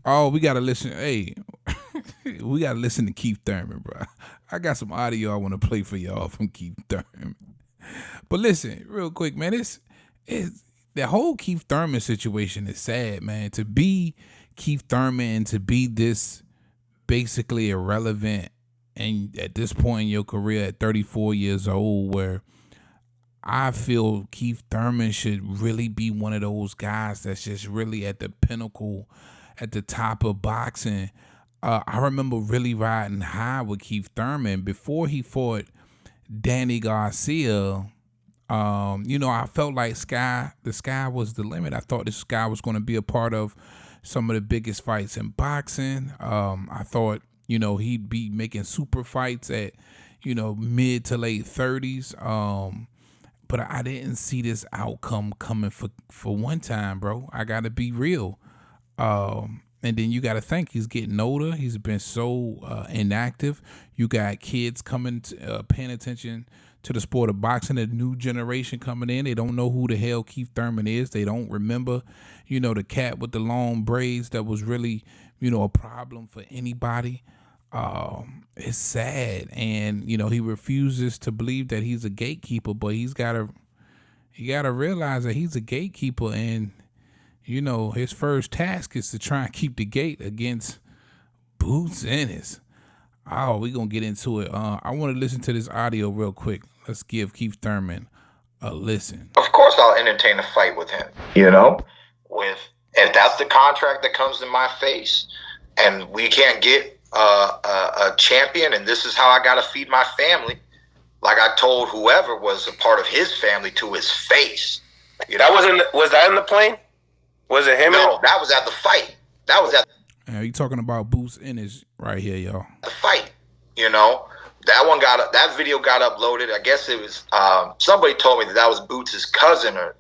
Oh, we gotta listen. Hey, we gotta listen to Keith Thurman, bro. I got some audio I want to play for y'all from Keith Thurman. But listen, real quick, man. It's the whole Keith Thurman situation is sad, man. To be Keith Thurman and to be this basically irrelevant, and at this point in your career, at 34 years old, where I feel Keith Thurman should really be one of those guys that's just really at the pinnacle, at the top of boxing. I remember really riding high with Keith Thurman before he fought Danny Garcia. I felt like the sky was the limit. I thought this guy was going to be a part of some of the biggest fights in boxing. I thought, he'd be making super fights at, mid to late 30s. But I didn't see this outcome coming for one time, bro. I got to be real. And then you got to think he's getting older. He's been so inactive. You got kids coming, paying attention to the sport of boxing. A new generation coming in. They don't know who the hell Keith Thurman is. They don't remember, the cat with the long braids that was really, a problem for anybody. It's sad, and he refuses to believe that he's a gatekeeper. But he gotta realize that he's a gatekeeper, and his first task is to try and keep the gate against Boots Ennis. Oh, we gonna get into it. I want to listen to this audio real quick. Let's give Keith Thurman a listen. Of course, I'll entertain a fight with him. If that's the contract that comes in my face, and we can't get a champion, and this is how I gotta feed my family. Like I told whoever was a part of his family to his face. Was that in the plane? Was it him? No, that was at the fight. That was at you talking about Boots Ennis right here, y'all. The fight. That video got uploaded. I guess it was somebody told me that was Boots' cousin or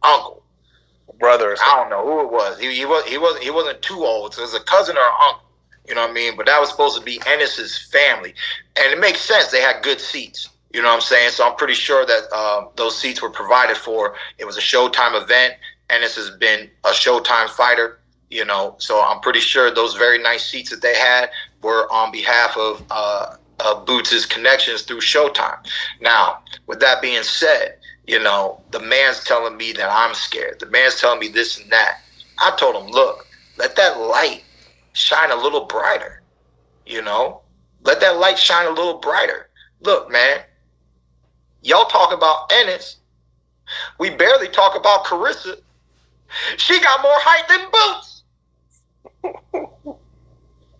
uncle, brother. I don't know who it was. He wasn't too old, so it was a cousin or uncle. You know what I mean? But that was supposed to be Ennis's family, and it makes sense. They had good seats. You know what I'm saying? So I'm pretty sure that those seats were provided for. It was a Showtime event. Ennis has been a Showtime fighter, so I'm pretty sure those very nice seats that they had were on behalf of Boots' connections through Showtime. Now, with that being said, the man's telling me that I'm scared. The man's telling me this and that. I told him, look, let that light shine a little brighter, Let that light shine a little brighter. Look, man, y'all talk about Ennis. We barely talk about Claressa. She got more height than Boots.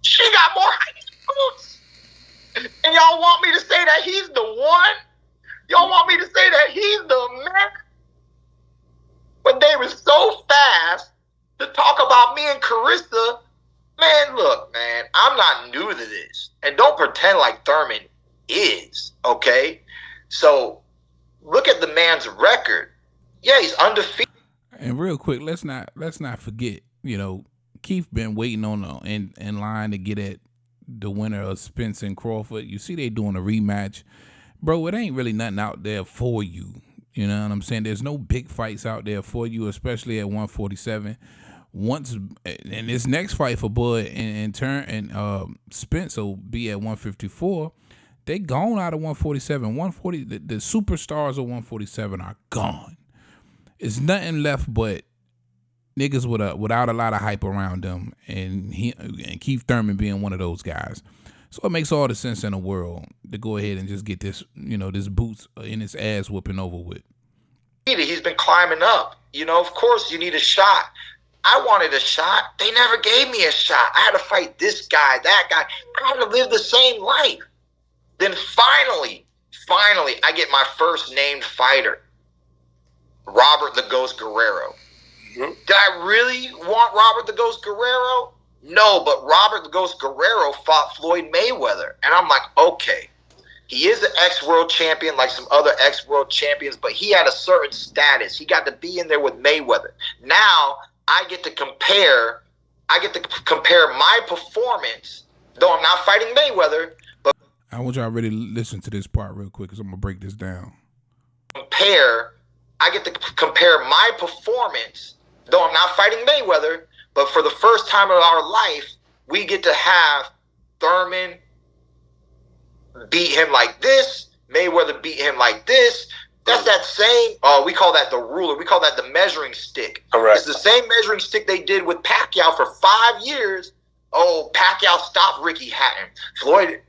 She got more height than Boots. And y'all want me to say that he's the one? Y'all want me to say that he's the man? But they were so fast to talk about me and Claressa. Man, look, man, I'm not new to this. And don't pretend like Thurman is, okay? So look at the man's record. Yeah, he's undefeated. And real quick, let's not forget, Keith been waiting on in line to get at the winner of Spence and Crawford. You see they doing a rematch. Bro, it ain't really nothing out there for you. You know what I'm saying? There's no big fights out there for you, especially at 147. And this next fight for Bud and Spence will be at 154. They gone out of 147. 140. The superstars of 147 are gone. It's nothing left but niggas without a lot of hype around them, and Keith Thurman being one of those guys. So it makes all the sense in the world to go ahead and just get this, this Boots in his ass whooping over with. He's been climbing up. Of course you need a shot. I wanted a shot. They never gave me a shot. I had to fight this guy, that guy. I had to live the same life. Then finally, I get my first named fighter, Robert the Ghost Guerrero. Mm-hmm. Did I really want Robert the Ghost Guerrero? No, but Robert the Ghost Guerrero fought Floyd Mayweather. And I'm like, okay, he is an ex-world champion like some other ex-world champions, but he had a certain status. He got to be in there with Mayweather. Now I get to compare my performance, though I'm not fighting Mayweather, but I want y'all to really listen to this part real quick because I'm going to break this down. I get to compare my performance, though I'm not fighting Mayweather, But for the first time in our life, we get to have Thurman beat him like this, Mayweather beat him like this. That's that same, we call that the ruler. We call that the measuring stick. Correct. It's the same measuring stick they did with Pacquiao for 5 years. Oh, Pacquiao stopped Ricky Hatton. Floyd,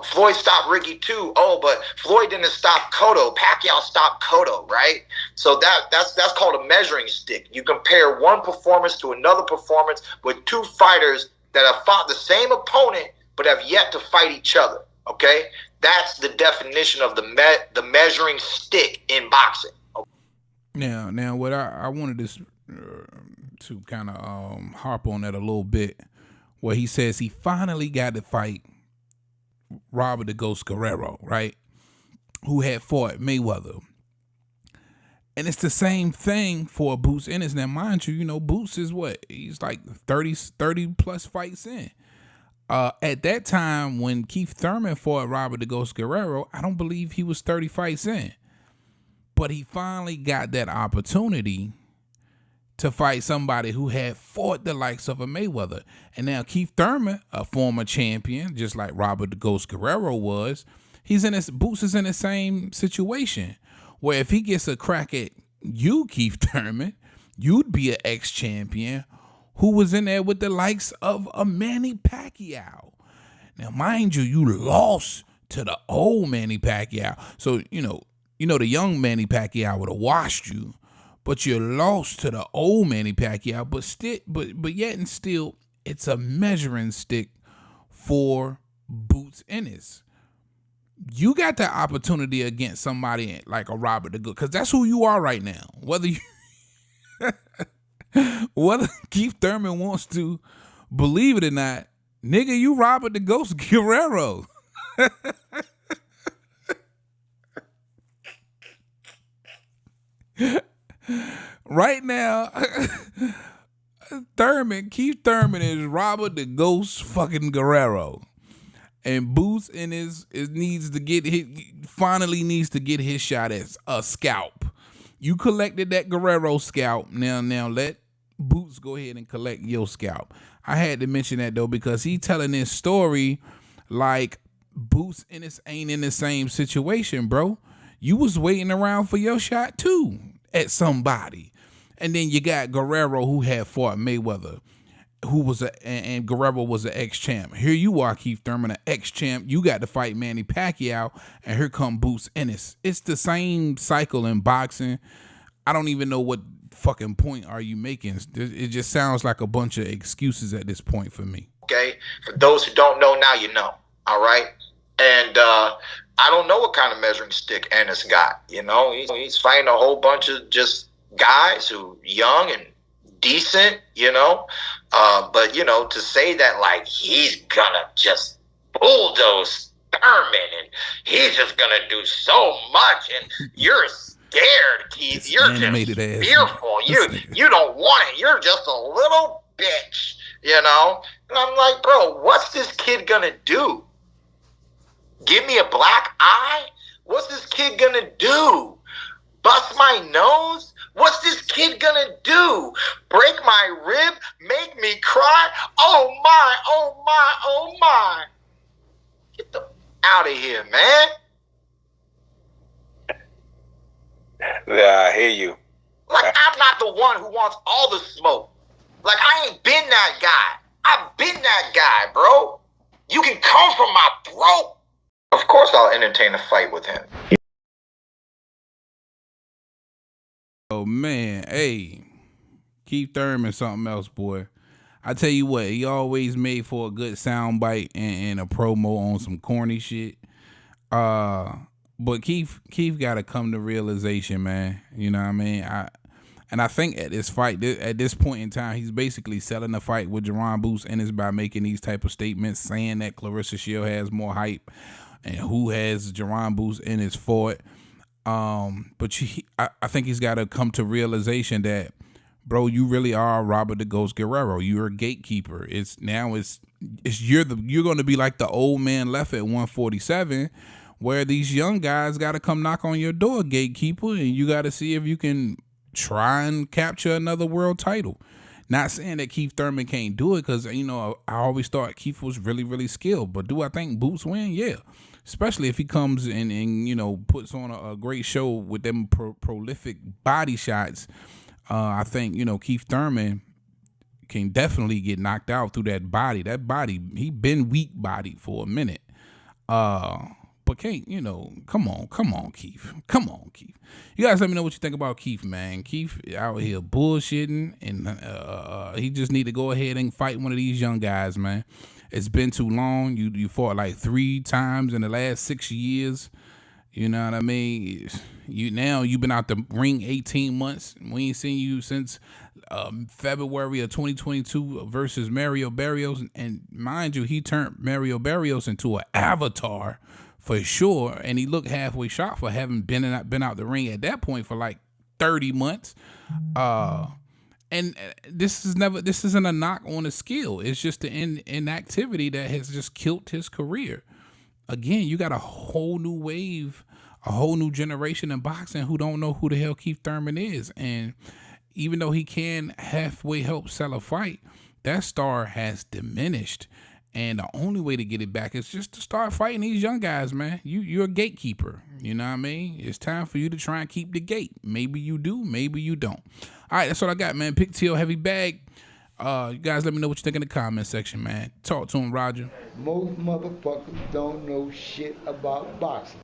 Floyd stopped Ricky too. Oh, but Floyd didn't stop Cotto. Pacquiao stopped Cotto, right? So that's called a measuring stick. You compare one performance to another performance with two fighters that have fought the same opponent but have yet to fight each other, okay? That's the definition of the measuring stick in boxing. Okay? Now, what I wanted to kind of harp on that a little bit, where he says he finally got to fight Robert the Ghost Guerrero, right? Who had fought Mayweather. And it's the same thing for Boots Ennis. Now, mind you, Boots is what? He's like 30 plus fights in. At that time, when Keith Thurman fought Robert the Ghost Guerrero, I don't believe he was 30 fights in. But he finally got that opportunity to fight somebody who had fought the likes of a Mayweather. And now Keith Thurman, a former champion, just like Robert the Ghost Guerrero was, Boots is in the same situation, where if he gets a crack at you, Keith Thurman, you'd be an ex-champion who was in there with the likes of a Manny Pacquiao. Now, mind you, you lost to the old Manny Pacquiao. So, the young Manny Pacquiao would have washed you, but you lost to the old Manny Pacquiao. But yet and still, it's a measuring stick for Boots Ennis. You got the opportunity against somebody like a Robert the Good, because that's who you are right now. Whether Keith Thurman wants to believe it or not, nigga, you Robert the Ghost Guerrero. Right now, Keith Thurman is Robert the Ghost fucking Guerrero. And Boots Ennis finally needs to get his shot at a scalp. You collected that Guerrero scalp. Now let Boots go ahead and collect your scalp. I had to mention that though, because he telling this story like Boots Ennis ain't in the same situation, bro. You was waiting around for your shot too at somebody. And then you got Guerrero, who had fought Mayweather, and Guerrero was an ex-champ. Here you are, Keith Thurman, an ex-champ. You got to fight Manny Pacquiao, and here come Boots Ennis. It's the same cycle in boxing. I don't even know what fucking point are you making. It just sounds like a bunch of excuses at this point for me. Okay, for those who don't know, now you know. All right, and I don't know what kind of measuring stick Ennis got. He's fighting a whole bunch of just guys who young and decent, but to say that like he's gonna just bulldoze Thurman and he's just gonna do so much, and you're scared, Keith. You're just fearful. You don't want it. You're just a little bitch, And I'm like, bro, what's this kid gonna do? Give me a black eye? What's this kid gonna do? Bust my nose? What's this kid gonna do? Break my rib? Make me cry? Oh my, oh my, oh my. Get the out of here, man. Yeah, I hear you. Like, I'm not the one who wants all the smoke. Like, I ain't been that guy. I've been that guy, bro. You can come from my throat. Of course I'll entertain a fight with him. Oh, man. Hey, Keith Thurman, something else, boy. I tell you what, he always made for a good soundbite and a promo on some corny shit. But Keith got to come to realization, man. You know what I mean? I think at this fight, at this point in time, he's basically selling the fight with Jaron Boots Ennis by making these type of statements, saying that Claressa Shield has more hype and who has Jaron Boots Ennis fought. But I think he's got to come to realization that, bro, you really are Robert the Ghost Guerrero. You're a gatekeeper. You're going to be like the old man left at 147, where these young guys got to come knock on your door, gatekeeper, and you got to see if you can try and capture another world title. Not saying that Keith Thurman can't do it, because, you know, I always thought Keith was really, really skilled. But do I think Boots win? Yeah. Especially if he comes and you know, puts on a great show with them prolific body shots. I think, you know, Keith Thurman can definitely get knocked out through that body. That body, he been weak bodied for a minute. But can't, you know, come on, Keith. Come on, Keith. You guys let me know what you think about Keith, man. Keith out here bullshitting, and he just need to go ahead and fight one of these young guys, man. It's been too long. You fought like 3 times in the last 6 years. You know what I mean? You've been out the ring 18 months. We ain't seen you since February of 2022 versus Mario Barrios. And mind you, he turned Mario Barrios into an avatar for sure. And he looked halfway shot for having been out the ring at that point for like 30 months. And this isn't a knock on his skill. It's just the inactivity that has just killed his career. Again, you got a whole new wave, a whole new generation in boxing who don't know who the hell Keith Thurman is. And even though he can halfway help sell a fight, that star has diminished. And the only way to get it back is just to start fighting these young guys, man. You're a gatekeeper. You know what I mean? It's time for you to try and keep the gate. Maybe you do, maybe you don't. All right, that's what I got, man. Pick Teal Heavy Bag. You guys let me know what you think in the comment section, man. Talk to him, Roger. Most motherfuckers don't know shit about boxing.